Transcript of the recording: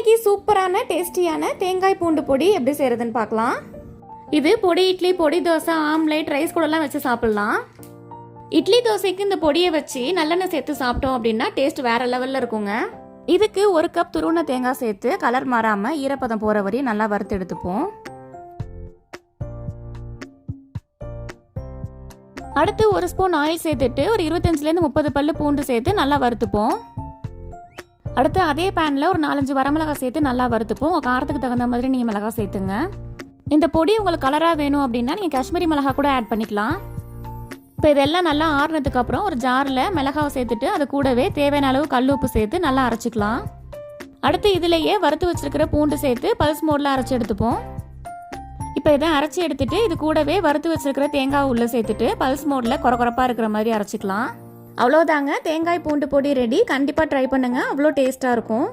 இன்னைக்கு சூப்பரான டேஸ்டியான தேங்காய் பூண்டு பொடி எப்படி செய்யறதுன்னு பார்க்கலாம். இது பொடி இட்லி, பொடி தோசை, ஆம்லேட், ரைஸ் கூடலாம் வச்சு சாப்பிடலாம். இட்லி தோசைக்கு இந்த பொடியை வச்சு நல்லெண்ணெய் சேர்த்து சாப்பிட்டோம் அப்படின்னா டேஸ்ட் வேற லெவல்ல இருக்குங்க. இதுக்கு 1 கப் துருவன தேங்காய் சேர்த்து கலர் மாறாம ஈரப்பதம் போற வரையும் நல்லா வறுத்து எடுத்துப்போம். அடுத்து 1 ஸ்பூன் ஆயில் சேர்த்துட்டு ஒரு 25 to 30 பல்லு பூண்டு சேர்த்து நல்லா வறுத்துப்போம். அடுத்து அதே பேனில் ஒரு 4-5 வரமிளகாய் சேர்த்து நல்லா வறுத்துப்போம். உங்கள் காரத்துக்கு தகுந்த மாதிரி நீங்கள் மிளகாய் சேர்த்துங்க. இந்த பொடி உங்களுக்கு கலராக வேணும் அப்படின்னா நீங்கள் காஷ்மீரி மிளகாய் கூட ஆட் பண்ணிக்கலாம். இப்போ இதெல்லாம் நல்லா ஆறுனதுக்கு அப்புறம் ஒரு ஜாரில் மிளகாவை சேர்த்துட்டு அது கூடவே தேவையான அளவு கல் உப்பு சேர்த்து நல்லா அரைச்சிக்கலாம். அடுத்து இதிலேயே வறுத்து வச்சிருக்கிற பூண்டு சேர்த்து பல்ஸ் மோடில் அரைச்சி எடுத்துப்போம். இப்போ இதை அரைச்சி எடுத்துட்டு இது கூடவே வறுத்து வச்சிருக்கிற தேங்காய் உள்ளே சேர்த்துட்டு பல்ஸ் மோடில் கொரகொரப்பாக இருக்கிற மாதிரி அரைச்சிக்கலாம். அவ்வளோதாங்க, தேங்காய் பூண்டு பொடி ரெடி. கண்டிப்பாக ட்ரை பண்ணுங்கள், அவ்வளோ டேஸ்ட்டாக இருக்கும்.